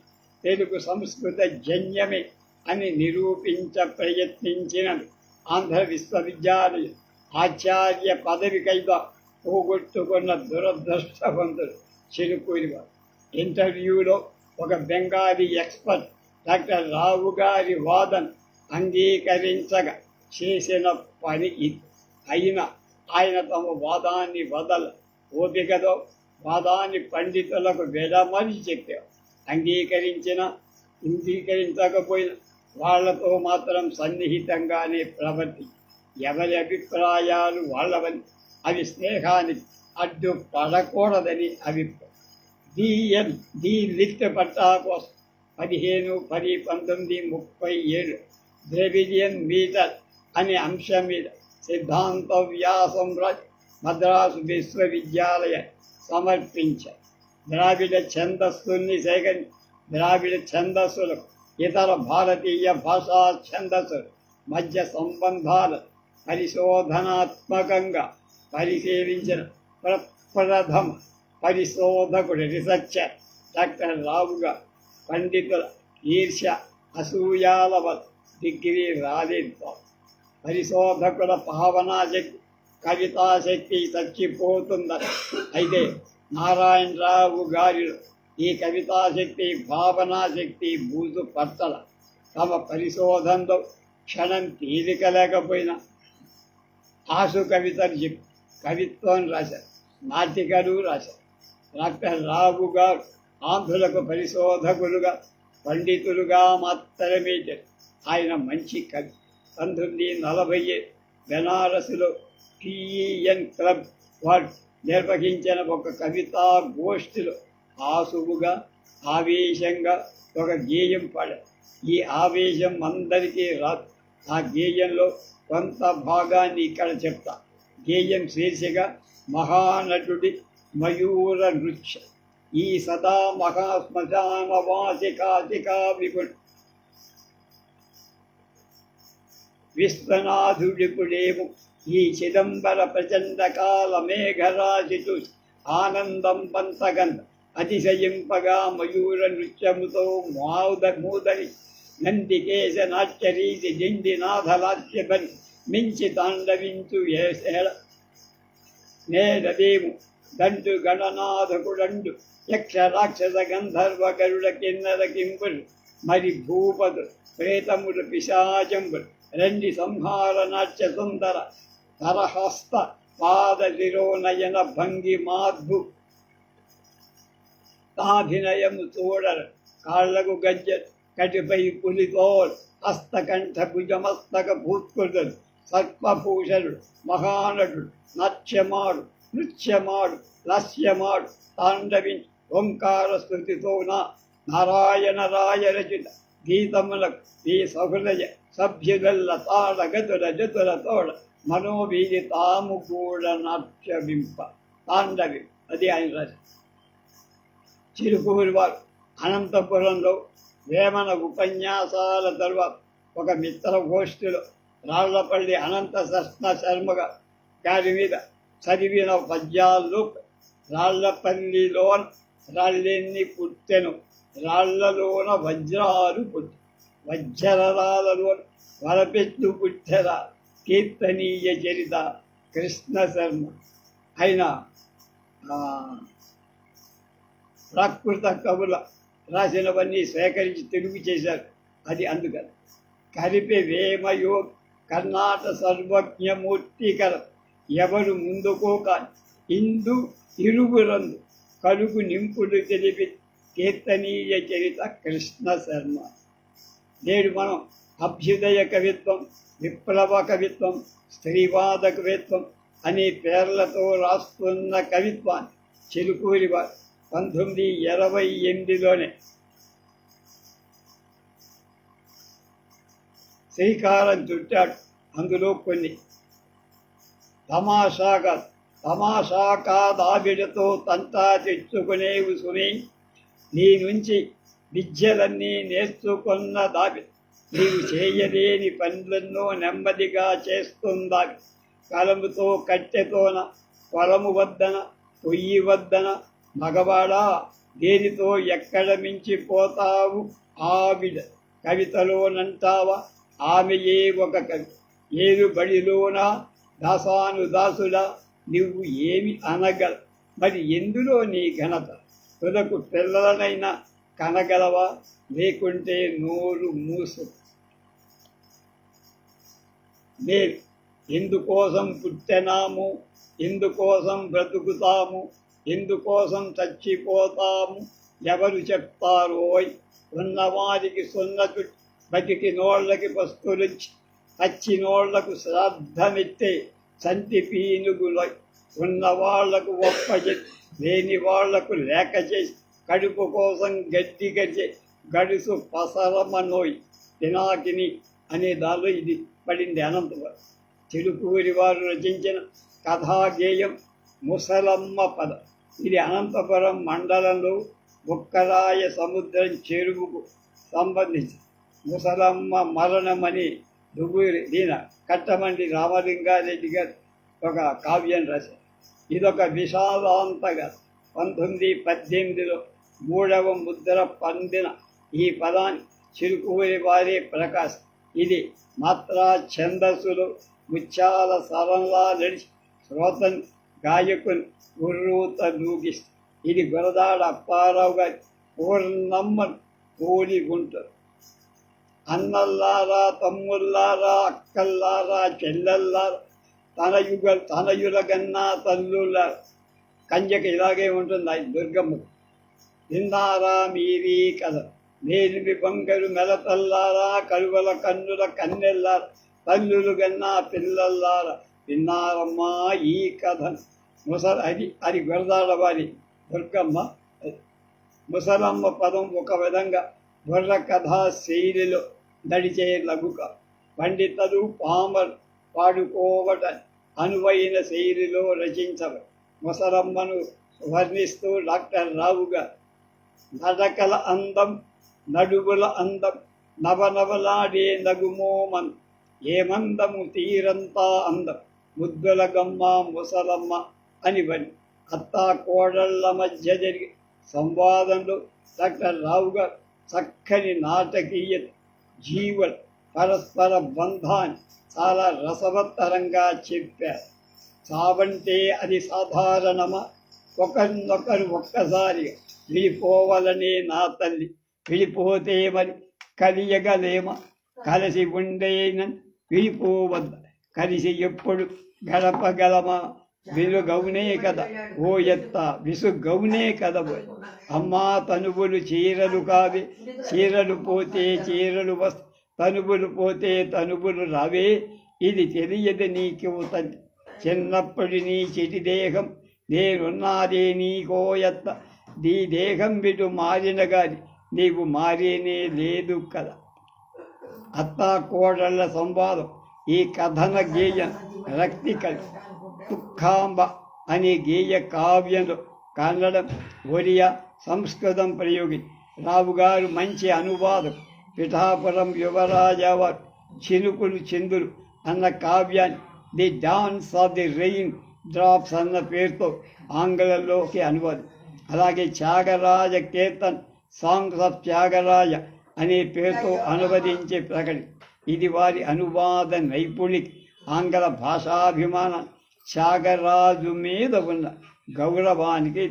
S1: తెలుగు సంస్కృత జన్యమే అని నిరూపించ ప్రయత్నించినవి. ఆంధ్ర విశ్వవిద్యాలయం ఆచార్య పదవికైగా పోగొట్టుకున్న దురదృష్టవంతుడు చిరుకూరివారు. ఇంటర్వ్యూలో ఒక బెంగాలీ ఎక్స్పర్ట్ డాక్టర్ రావు గారి వాదన అంగీకరించగా చేసిన పని ఇది. అయినా ఆయన తమ వాదాన్ని ఓపికతో వాదాన్ని పండితులకు వెడమని చెప్పారు. అంగీకరించకపోయినా వాళ్లతో మాత్రం సన్నిహితంగానే ప్రవర్తి. ఎవరి అభిప్రాయాలు వాళ్ళవని, అవి స్నేహానికి అడ్డుపడకూడదని అభిప్రాయం. ది లిట్ పట్టా కోసం 15-10-1937 ద్రవిడియన్ మీటర్ అనే అంశం మీద సిద్ధాంత వ్యాసం మద్రాసు విశ్వవిద్యాలయం సమర్పించారు. ద్రావిడ ఛందస్సులకు ఇతర భారతీయ భాషా ఛందస్సుల మధ్య సంబంధాలను పరిశోధనాత్మకంగా పరిశీలించిన ప్రథమ పరిశోధకుడు రీసెర్చర్ డాక్టర్ రావుగా పండితుల ఈర్ష్య అసూయాల వల్ల డిగ్రీ రాలేదు. పరిశోధకుల భావనాశక్తి, కవితాశక్తి చచ్చిపోతుందని. అయితే నారాయణరావు గారిలో ఈ కవితాశక్తి, భావనాశక్తి బూజు పట్టల. తమ పరిశోధనలో క్షణం తీరిక లేకపోయినా ఆసు కవితలు కవిత్వం రాశారు, నాటికలు రాశారు. డాక్టర్ రావు గారు ఆంధ్రులకు పరిశోధకులుగా, పండితులుగా మాత్రమే ఆయన మంచి కవి. 1940 బెనారస్లో టీఎన్ క్లబ్ వారు నిర్వహించిన ఒక కవితా గోష్ఠిలో ఆసువుగా, ఆవేశంగా ఒక గేయం పాడారు. ఈ ఆవేశం అందరికీ రాదు. ఆ గేయంలో కొంత భాగాన్ని ఇక్కడ చెప్తా. గేయం శీర్షిక మహానటుడి మయూర నృత్య. ఈ సదా మహాశ్మశాన వాసికాతికా విపుడు విశ్వనాథుడిపుడేము ఈ చిదంబర ప్రచండ కాల మేఘరాశి చూసి ఆనందం పంతగంధ అతిశయింపగా మయూర నృత్యముతో మూదని నందికేశ నాట్యరీతి దిండి నాథలాస్యబని మించి తాండవించు ఏసేళ నేరదేము దండు గణనాథకుడండు యక్ష రాక్షస గంధర్వ గరుడ కిన్నర కింపులు మరి భూపదు ప్రేతముడు పిశాచంబులు రండి సంహార నాట్య సుందర తరహస్త పాద శిరోనయన భంగి మాద్భు తాభినయము చూడర కాళ్లకు గజ్జ కటిపై పులితోల్ హస్తకంఠ భుజమస్తక భూత్కృతుడు సర్పభూషణుడు మహానటుడు నృత్యమాడు లస్యమాడు తాండవి ఓంకార స్థుతితో నారాయణ రాయ రచిత గీతములకు ఈ సహృదయ సభ్యుగల్ల తాళ గతుల జతుల తోడ మనోవీధి తాము కూడా నాట్యవింప తాండవి. అది ఆయన రాసి. చిరుకూరి వారు అనంతపురంలో వేమన ఉపన్యాసాల తరువాత ఒక మిత్ర గోష్ఠిలో రాళ్లపల్లి అనంత శర్మ గారి మీద చదివిన పద్యాల్లో రాళ్లపల్లిలోన రాళ్ళెన్ని పుట్టెను, రాళ్లలోన వజ్రాలు పుట్టి వజ్రరాలలోన వరపెట్టు పుట్టెరా కీర్తనీయ చరిత కృష్ణ శర్మ. ఆయన ప్రాకృత కవుల రాసినవన్నీ సేకరించి తెలుగు చేశారు. అది అందుకని కలిపి వేమయో కర్ణాట సర్వజ్ఞమూర్తికర ఎవరు ముందుకో కాని ఇందు ఇరుగురందు కలుగు నింపుడు తెలిపి కీర్తనీయ చరిత కృష్ణ శర్మ. నేడు మనం అభ్యుదయ కవిత్వం, విప్లవ కవిత్వం, స్త్రీవాద కవిత్వం అనే పేర్లతో రాస్తున్న కవిత్వాన్ని చిలుకూరి వారు 1928లోనే శ్రీకారం చుట్టాడు. అందులో కొన్ని తమాషా కాదాబిడతో తంతా తెచ్చుకునేవు సుమి, నీ నుంచి విద్యలన్నీ నేర్చుకున్న దాబి, నీవు చేయలేని పనులెన్నో నెమ్మదిగా చేస్తుందాబి, కలముతో కట్టెతోన పొలము వద్దన పొయ్యి వద్దన మగవాడా, దేనితో ఎక్కడ మించిపోతావు ఆవిడ, కవితలోనంటావా ఆమెయే ఒక కవి, ఏరు బడిలోనా దాసుడా నువ్వు ఏమి అనగల, మరి ఎందులో నీ ఘనత, తుదకు పిల్లలనైనా కనగలవా, లేకుంటే నోరు మూసు. నేను ఎందుకోసం పుట్టినాము, ఎందుకోసం బ్రతుకుతాము, ఎందుకోసం చచ్చిపోతాము ఎవరు చెప్తారోయ్, ఉన్నవారికి సున్నతు బతికి నోళ్ళకి పస్తులుంచి చచ్చినోళ్లకు శ్రాద్ధమిత్తే సంతి పీనుగులై, ఉన్నవాళ్లకు ఒప్పచెప్పి లేని వాళ్లకు లేక చేసి కడుపు కోసం గడ్డి గడ్డి గడుసు పసరమనోయ్ పినాకిని అనే దానిలో ఇది పడింది. అనంతపురం చిలుకూరి వారు రచించిన కథాగేయం ముసలమ్మ పద. ఇది అనంతపురం మండలంలో బుక్కరాయ సముద్రం చెరువుకు సంబంధించి ముసలమ్మ మరణమని దుగురి దీన కట్టమండి రామలింగారెడ్డి గారు ఒక కావ్యం రాశారు. ఇదొక విషాదాంతగా 1918లో 3వ ముద్ర పొందిన ఈ పదాన్ని చిలుకూరి వారే ప్రకాశం. ఇది మాత్రా ఛందస్సులు ముత్యాల సరంలా నడిచి శ్రోతన్ గాయకుని ఉర్రూత లూగిస్తుంది. ఇది గురదాడ అప్పారావు గారి పూర్ణమ్మను పోలి ఉంటుంది. అన్నల్లారా, తమ్ముళ్ళారా, అక్కల్లారా, చెల్లెల్లారా, తనయులగన్నా తల్లులారా, కంజకి ఇలాగే ఉంటుంది. అది దుర్గమ్మ. విన్నారా మీరీ కథ, నేనివి బంగారు మెలతల్లారా, కలువల కన్నుల కన్నెల్లారా, తల్లులు గన్నా పిల్లల్లారా, విన్నారమ్మా ఈ కథ. అది గురదాడ వారి దుర్గమ్మ. ముసలమ్మ పదం ఒక విధంగా బుర్ర కథా శైలిలో నడిచే లఘుక. పండితులు పామరు పాడుకోవట అనువైన శైలిలో రచించరు. ముసలమ్మను వర్ణిస్తూ డాక్టర్ రావుగా నడకల అందం, నడువుల అందం, నవనవలాడే నగుమోమన్, ఏమందము తీరంతా అందం, ముద్దుల గమ్మ ముసలమ్మ అని వని. అత్తా కోడళ్ల మధ్య జరిగే సంవాదంలో డాక్టర్ రావుగా చక్కని నాటకీయత, జీవన పరస్పర బంధాన్ని చాలా రసవత్తరంగా చెప్పారు. చావంటే అది సాధారణమా, ఒకరినొకరు ఒక్కసారిగా విడిపోవాలనే నా తల్లి, విడిపోతే మరి కలియగలేమా, కలిసి ఉండేనని విడిపోవద్ద, కలిసి ఎప్పుడు గడపగలమా, విలుగౌనే కదా ఓ ఎత్త విసుగౌనే కదా పోయి. అమ్మా తనువులు చీరలు కావే, చీరలు పోతే చీరలు వస్త, తనువులు పోతే తనువులు రావే, ఇది తెలియదు నీకు తల్లి. చిన్నప్పటి నీ చెటి దేహం నేనున్నాదే నీకో ఎత్త, నీ దేహం విటు మారిన గాని నీవు మారేనే లేదు కదా. అత్తా కోడళ్ల సంవాదం ఈ కథన గేయం రక్తి కవి దుఃఖాంబ అనే గేయ కావ్యంలో కన్నడం, ఒరియా, సంస్కృతం ప్రయోగి. రావుగారు మంచి అనువాదం. పిఠాపురం యువరాజావారు చినుకులు చిందులు అన్న కావ్యాన్ని the dance of the rain drops అన్న పేరుతో ఆంగ్లంలోకి అనువాదం. అలాగే త్యాగరాజ కీర్తన్ సాంగ్స్ ఆఫ్ త్యాగరాజ అనే పేరుతో అనువదించే ప్రకటన. ఇది వారి అనువాద నైపుణికి, ఆంగ్ల భాషాభిమానం, త్యాగరాజు మీద ఉన్న గౌరవానికి.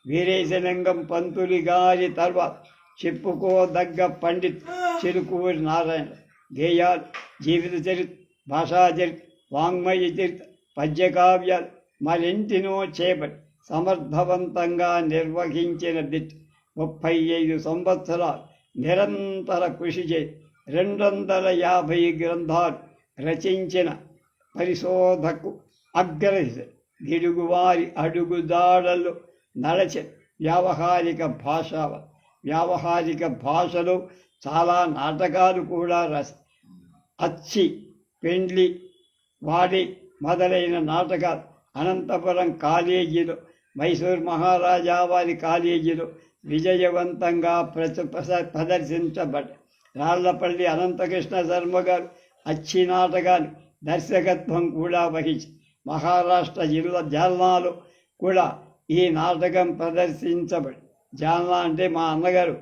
S1: వీరేశలింగం పంతులు గారి తర్వాత చెప్పుకోదగ్గ పండిత్ చిలుకూరి నారాయణ. గేయాలు, జీవిత చరిత్ర, భాషా చరిత్ర, వాంగ్మయ చరిత్ర, పద్యకావ్యాలు మరెంటినో చేపట్టి సమర్థవంతంగా నిర్వహించిన దిట్ 35 సంవత్సరాలు నిరంతర కృషి చేసి 250 గ్రంథాలు రచించిన పరిశోధకు అగ్రహిత గిడుగువారి అడుగుదాడలు నడచిన వ్యావహారిక భాషలో చాలా నాటకాలు కూడా రాసి అచ్చి, పెండ్లి, వాడి మొదలైన నాటకాలు అనంతపురం కాలేజీలో, మైసూర్ మహారాజా వారి కాలేజీలో విజయవంతంగా ప్రదర్శించబడ్డాయి. రాళ్లపల్లి అనంతకృష్ణ శర్మ గారు అచ్చి నాటకాన్ని దర్శకత్వం కూడా వహించి మహారాష్ట్ర జిల్లా జాల్నాలో కూడా ఈ నాటకం ప్రదర్శించబడి, జాల్నా అంటే మా అన్నగారు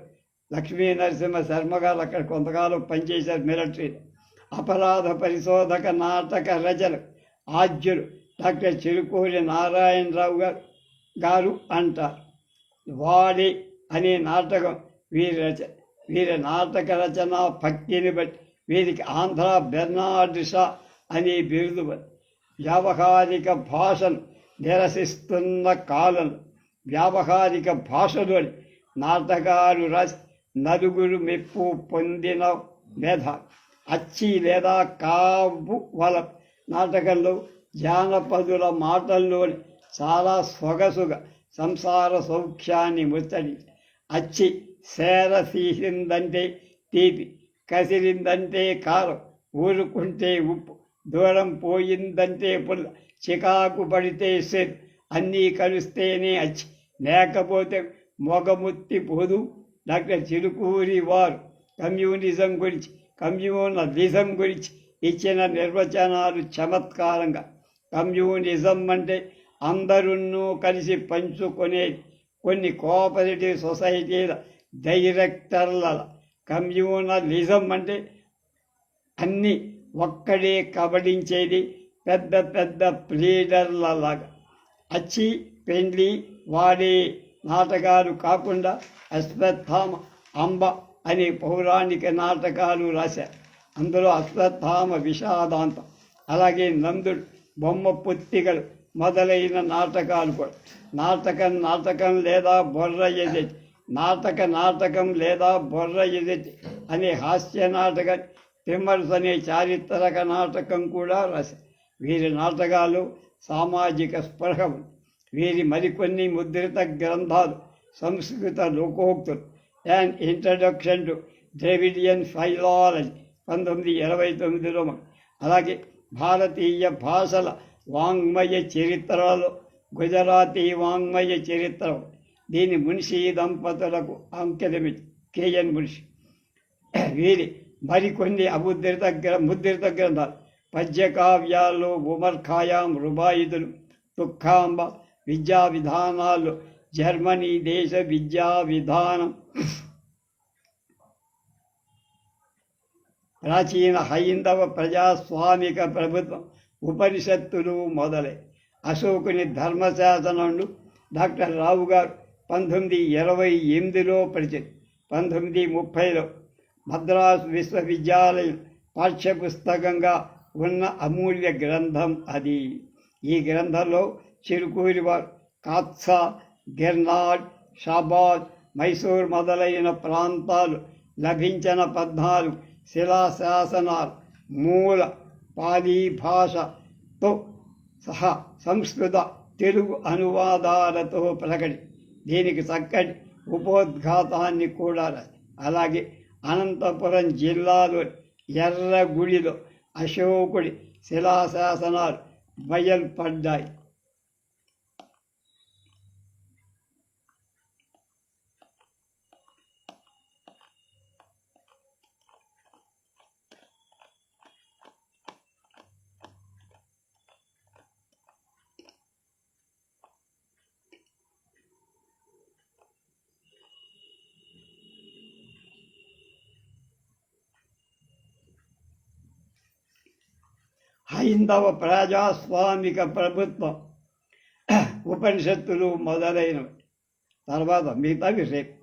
S1: లక్ష్మీ నరసింహ శర్మ గారు అక్కడ కొంతకాలం పనిచేశారు మిలిటరీలో. అపరాధ పరిశోధక నాటక రచన ఆద్యులు డాక్టర్ చిరుకూరి నారాయణరావు గారు అంటారు. వాడి అనే నాటకం వీరి నాటక రచన భక్తిని బట్టి వీరికి ఆంధ్ర బెర్నార్డ్ షా అనే బిరుదు. వ్యావహారిక భాషను నిరసిస్తున్న కాలంలో వ్యావహారిక భాషలోని నాటకాలు రాసి నలుగురు మెప్పు పొందిన మేధ అచ్చి లేదా కావు వల నాటకంలో జానపదుల మాటల్లోని చాలా సొగసుగా సంసార సౌఖ్యాన్ని ముచ్చడించి అచ్చి సేర తీసిందంటే తీపి, కసిరిందంటే కారం, ఊరుకుంటే ఉప్పు, దూరం పోయిందంటే పుల్ల, చికాకు పడితే సేదు, అన్నీ కలిస్తేనే అచ్చి, లేకపోతే మొగముత్తి పోదు. డాక్టర్ చిలుకూరి వారు కమ్యూనిజం గురించి ఇచ్చిన నిర్వచనాలు చమత్కారంగా. కమ్యూనిజం అంటే అందరూ కలిసి పంచుకునేది. కొన్ని కోఆపరేటివ్ సొసైటీల డైరెక్టర్ల కమ్యూనలిజం అంటే అన్నీ ఒక్కడే కబడించేది, పెద్ద పెద్ద ప్లీడర్లలాగా. అచ్చి, పెండ్లి, వాడే నాటకాలు కాకుండా అశ్వత్థామ, అంబ అనే పౌరాణిక నాటకాలు రాశారు. అందులో అశ్వత్థామ విషాదాంతం, అలాగే నందుడు, బొమ్మ పుత్తికలు మొదలైన నాటకాలు కూడా. నాటకం లేదా బొర్ర ఎదటి, నాటకం లేదా బొర్ర ఎదటి అనే హాస్య నాటకం, తిమ్మర్స్ అనే చారిత్రక నాటకం కూడా రాశారు. వీరి నాటకాలు సామాజిక స్పృహ ఉంది. వీరి మరికొన్ని ముద్రిత గ్రంథాలు సంస్కృత లోకోక్తులు, and introduction to Dravidian philology 1929లో, అలాగే భారతీయ భాషల వాంగ్మయ చరిత్రలో గుజరాతీ వాంగ్మయ చరిత్ర. దీని మున్షి దంపతులకు అంకితమిచ్చి కేఎన్ మున్షి. వీరి మరికొన్ని ముద్రిత గ్రంథాలు పద్యకావ్యాల్లో ఉమర్ ఖాయాం రుబాయిదులు, తుక్కాంబ, విద్యా విధానాలు, జర్మనీ దేశ విద్యా విధానం, ప్రాచీన హైందవ ప్రజాస్వామిక ప్రభుత్వం, ఉపనిషత్తులు మొదలై అశోకుని ధర్మశాసనంలో డాక్టర్ రావు గారు 1928లో పరిచయం. 1930లో మద్రాసు విశ్వవిద్యాలయం పాఠ్యపుస్తకంగా ఉన్న అమూల్య గ్రంథం అది. ఈ గ్రంథంలో చిరుకూరి వారు కాత్సా, గిర్నాడ్, షాబాద్, మైసూర్ మొదలైన ప్రాంతాలు లభించిన 14 శిలాశాసనాలు మూల పాలీ భాషతో సహా సంస్కృత, తెలుగు అనువాదాలతో ప్రకటి. దీనికి చక్కటి ఉపోద్ఘాతాన్ని కూడా రాసి. అలాగే అనంతపురం జిల్లాలోని ఎర్రగుడిలో అశోకుడి శిలాశాసనాలు బయల్పడ్డాయి. హైందవ ప్రజాస్వామిక ప్రభుత్వం, ఉపనిషత్తులు మొదలైనవి. తర్వాత మిగతావి రేపు.